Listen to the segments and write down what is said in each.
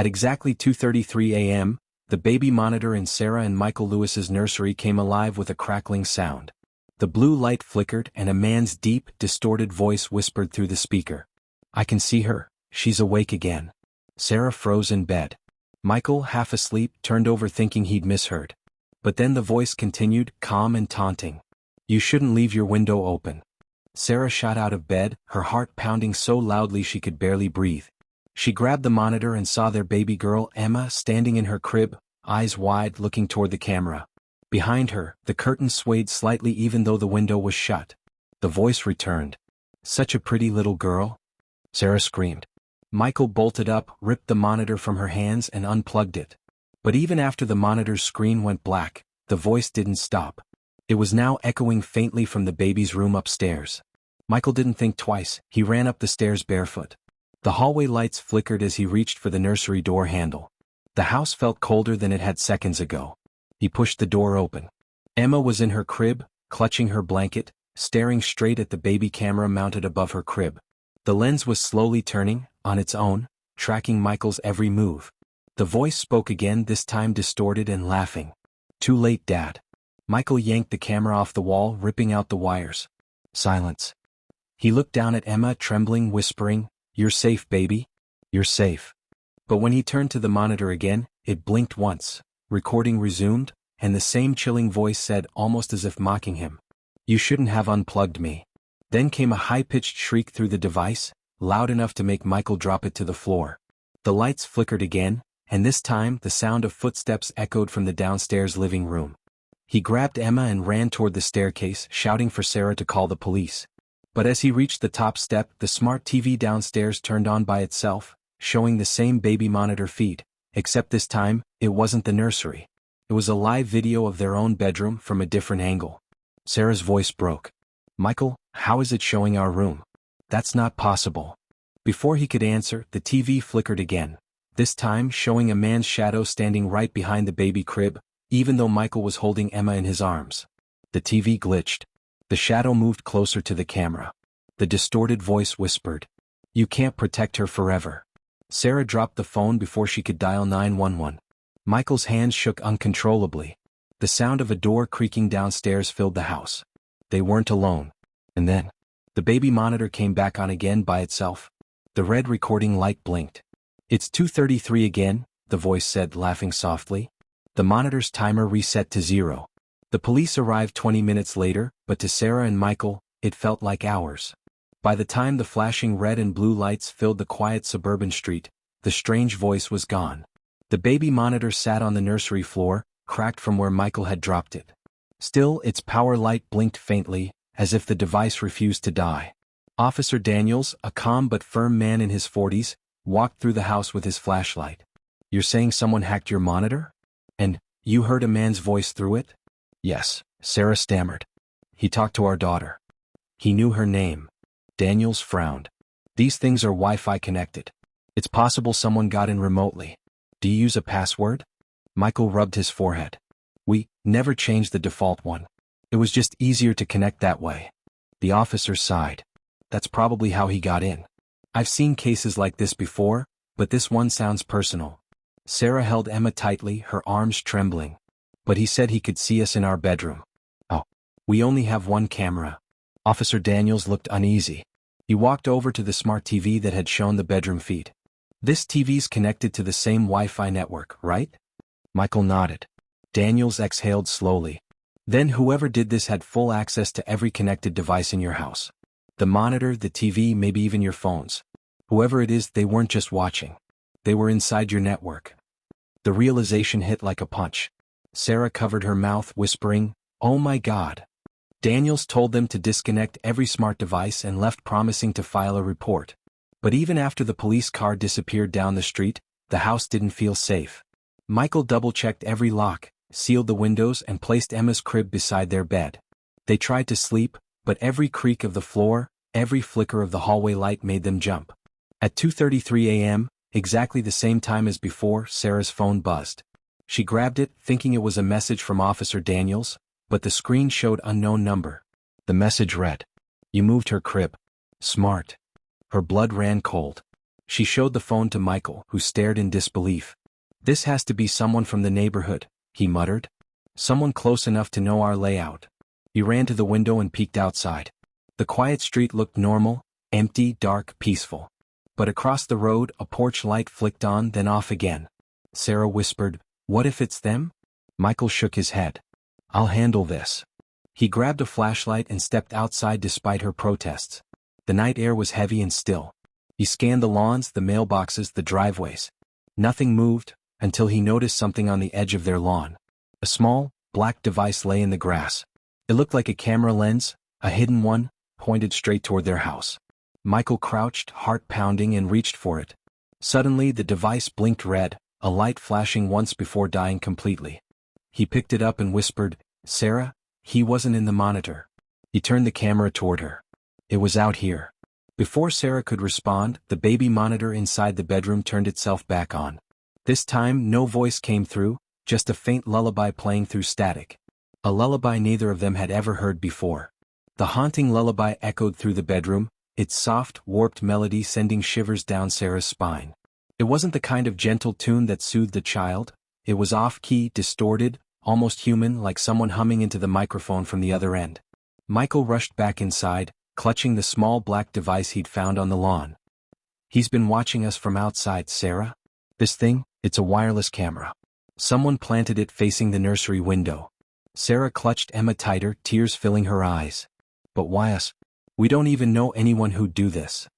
At exactly 2:33 a.m., the baby monitor in Sarah and Michael Lewis's nursery came alive with a crackling sound. The blue light flickered and a man's deep, distorted voice whispered through the speaker. "I can see her, she's awake again." Sarah froze in bed. Michael, half asleep, turned over thinking he'd misheard. But then the voice continued, calm and taunting. "You shouldn't leave your window open." Sarah shot out of bed, her heart pounding so loudly she could barely breathe. She grabbed the monitor and saw their baby girl, Emma, standing in her crib, eyes wide, looking toward the camera. Behind her, the curtain swayed slightly even though the window was shut. The voice returned. "Such a pretty little girl?" Sarah screamed. Michael bolted up, ripped the monitor from her hands and unplugged it. But even after the monitor's screen went black, the voice didn't stop. It was now echoing faintly from the baby's room upstairs. Michael didn't think twice, he ran up the stairs barefoot. The hallway lights flickered as he reached for the nursery door handle. The house felt colder than it had seconds ago. He pushed the door open. Emma was in her crib, clutching her blanket, staring straight at the baby camera mounted above her crib. The lens was slowly turning, on its own, tracking Michael's every move. The voice spoke again, this time distorted and laughing. "Too late, Dad." Michael yanked the camera off the wall, ripping out the wires. Silence. He looked down at Emma, trembling, whispering, "You're safe, baby. You're safe." But when he turned to the monitor again, it blinked once. Recording resumed, and the same chilling voice said, almost as if mocking him, "You shouldn't have unplugged me." Then came a high-pitched shriek through the device, loud enough to make Michael drop it to the floor. The lights flickered again, and this time the sound of footsteps echoed from the downstairs living room. He grabbed Emma and ran toward the staircase, shouting for Sarah to call the police. But as he reached the top step, the smart TV downstairs turned on by itself, showing the same baby monitor feed, except this time, it wasn't the nursery. It was a live video of their own bedroom from a different angle. Sarah's voice broke. "Michael, how is it showing our room? That's not possible." Before he could answer, the TV flickered again, this time showing a man's shadow standing right behind the baby crib, even though Michael was holding Emma in his arms. The TV glitched. The shadow moved closer to the camera. The distorted voice whispered, "You can't protect her forever." Sarah dropped the phone before she could dial 911. Michael's hands shook uncontrollably. The sound of a door creaking downstairs filled the house. They weren't alone. And then, the baby monitor came back on again by itself. The red recording light blinked. "It's 2:33 again," the voice said, laughing softly. The monitor's timer reset to 0. The police arrived 20 minutes later, but to Sarah and Michael, it felt like hours. By the time the flashing red and blue lights filled the quiet suburban street, the strange voice was gone. The baby monitor sat on the nursery floor, cracked from where Michael had dropped it. Still, its power light blinked faintly, as if the device refused to die. Officer Daniels, a calm but firm man in his 40s, walked through the house with his flashlight. "You're saying someone hacked your monitor? And, you heard a man's voice through it?" "Yes," Sarah stammered. "He talked to our daughter. He knew her name." Daniels frowned. "These things are Wi-Fi connected. It's possible someone got in remotely. Do you use a password?" Michael rubbed his forehead. "We never changed the default one. It was just easier to connect that way." The officer sighed. "That's probably how he got in. I've seen cases like this before, but this one sounds personal." Sarah held Emma tightly, her arms trembling. "But he said he could see us in our bedroom." "Oh, we only have one camera." Officer Daniels looked uneasy. He walked over to the smart TV that had shown the bedroom feed. "This TV's connected to the same Wi-Fi network, right?" Michael nodded. Daniels exhaled slowly. "Then whoever did this had full access to every connected device in your house. The monitor, the TV, maybe even your phones. Whoever it is, they weren't just watching. They were inside your network." The realization hit like a punch. Sarah covered her mouth, whispering, "Oh my God." Daniels told them to disconnect every smart device and left, promising to file a report. But even after the police car disappeared down the street, the house didn't feel safe. Michael double-checked every lock, sealed the windows and placed Emma's crib beside their bed. They tried to sleep, but every creak of the floor, every flicker of the hallway light made them jump. At 2:33 a.m., exactly the same time as before, Sarah's phone buzzed. She grabbed it, thinking it was a message from Officer Daniels, but the screen showed unknown number. The message read, "You moved her crib. Smart." Her blood ran cold. She showed the phone to Michael, who stared in disbelief. "This has to be someone from the neighborhood," he muttered. "Someone close enough to know our layout." He ran to the window and peeked outside. The quiet street looked normal, empty, dark, peaceful. But across the road, a porch light flicked on, then off again. Sarah whispered, "What if it's them?" Michael shook his head. "I'll handle this." He grabbed a flashlight and stepped outside despite her protests. The night air was heavy and still. He scanned the lawns, the mailboxes, the driveways. Nothing moved, until he noticed something on the edge of their lawn. A small, black device lay in the grass. It looked like a camera lens, a hidden one, pointed straight toward their house. Michael crouched, heart pounding, and reached for it. Suddenly the device blinked red, a light flashing once before dying completely. He picked it up and whispered, "Sarah?" He wasn't in the monitor. He turned the camera toward her. "It was out here." Before Sarah could respond, the baby monitor inside the bedroom turned itself back on. This time no voice came through, just a faint lullaby playing through static. A lullaby neither of them had ever heard before. The haunting lullaby echoed through the bedroom, its soft, warped melody sending shivers down Sarah's spine. It wasn't the kind of gentle tune that soothed a child. It was off-key, distorted, almost human, like someone humming into the microphone from the other end. Michael rushed back inside, clutching the small black device he'd found on the lawn. "He's been watching us from outside, Sarah. This thing, it's a wireless camera. Someone planted it facing the nursery window." Sarah clutched Emma tighter, tears filling her eyes. "But why us? We don't even know anyone who'd do this."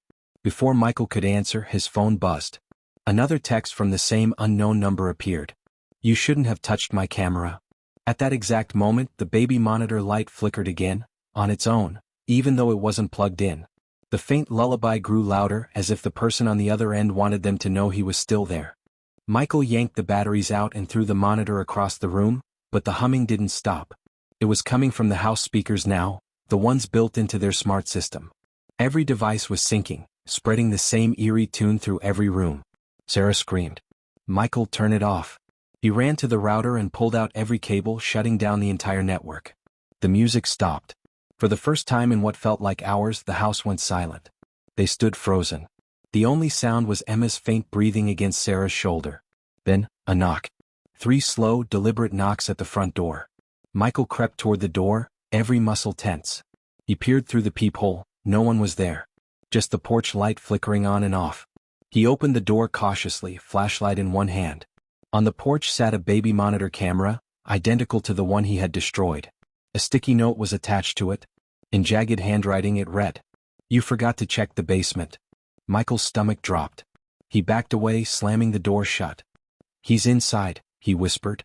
Before Michael could answer, his phone buzzed. Another text from the same unknown number appeared. "You shouldn't have touched my camera." At that exact moment, the baby monitor light flickered again, on its own, even though it wasn't plugged in. The faint lullaby grew louder, as if the person on the other end wanted them to know he was still there. Michael yanked the batteries out and threw the monitor across the room, but the humming didn't stop. It was coming from the house speakers now, the ones built into their smart system. Every device was syncing, spreading the same eerie tune through every room. Sarah screamed. "Michael, turn it off." He ran to the router and pulled out every cable, shutting down the entire network. The music stopped. For the first time in what felt like hours, the house went silent. They stood frozen. The only sound was Emma's faint breathing against Sarah's shoulder. Then, a knock. 3 slow, deliberate knocks at the front door. Michael crept toward the door, every muscle tense. He peered through the peephole. No one was there. Just the porch light flickering on and off. He opened the door cautiously, flashlight in one hand. On the porch sat a baby monitor camera, identical to the one he had destroyed. A sticky note was attached to it. In jagged handwriting it read, "You forgot to check the basement." Michael's stomach dropped. He backed away, slamming the door shut. "He's inside," he whispered.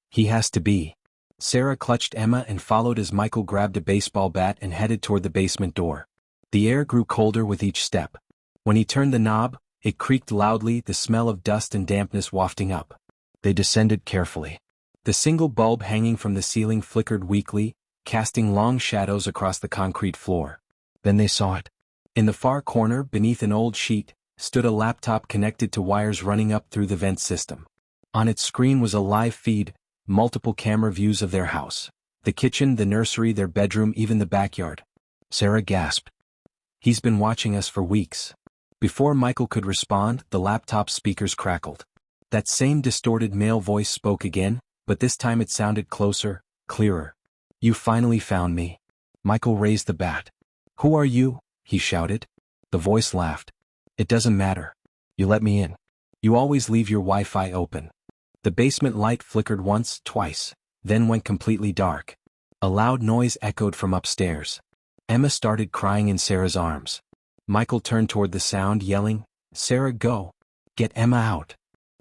"He has to be." Sarah clutched Emma and followed as Michael grabbed a baseball bat and headed toward the basement door. The air grew colder with each step. When he turned the knob, it creaked loudly, the smell of dust and dampness wafting up. They descended carefully. The single bulb hanging from the ceiling flickered weakly, casting long shadows across the concrete floor. Then they saw it. In the far corner, beneath an old sheet, stood a laptop connected to wires running up through the vent system. On its screen was a live feed, multiple camera views of their house. The kitchen, the nursery, their bedroom, even the backyard. Sarah gasped. "He's been watching us for weeks." Before Michael could respond, the laptop speakers crackled. That same distorted male voice spoke again, but this time it sounded closer, clearer. "You finally found me." Michael raised the bat. "Who are you?" he shouted. The voice laughed. "It doesn't matter. You let me in. You always leave your Wi-Fi open." The basement light flickered once, twice, then went completely dark. A loud noise echoed from upstairs. Emma started crying in Sarah's arms. Michael turned toward the sound, yelling, "Sarah, go! Get Emma out!"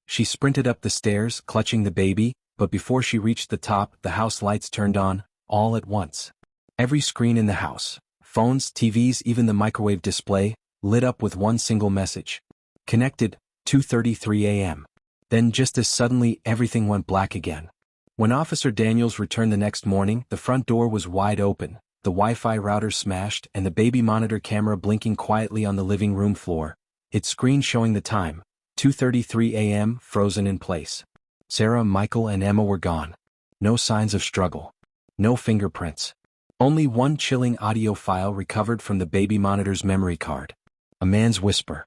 She sprinted up the stairs, clutching the baby, but before she reached the top, the house lights turned on, all at once. Every screen in the house, phones, TVs, even the microwave display, lit up with one single message. Connected, 2:33 a.m. Then just as suddenly, everything went black again. When Officer Daniels returned the next morning, the front door was wide open, the Wi-Fi router smashed, and the baby monitor camera blinking quietly on the living room floor, its screen showing the time, 2:33 a.m., frozen in place. Sarah, Michael, and Emma were gone. No signs of struggle. No fingerprints. Only one chilling audio file recovered from the baby monitor's memory card. A man's whisper.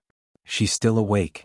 she's still awake.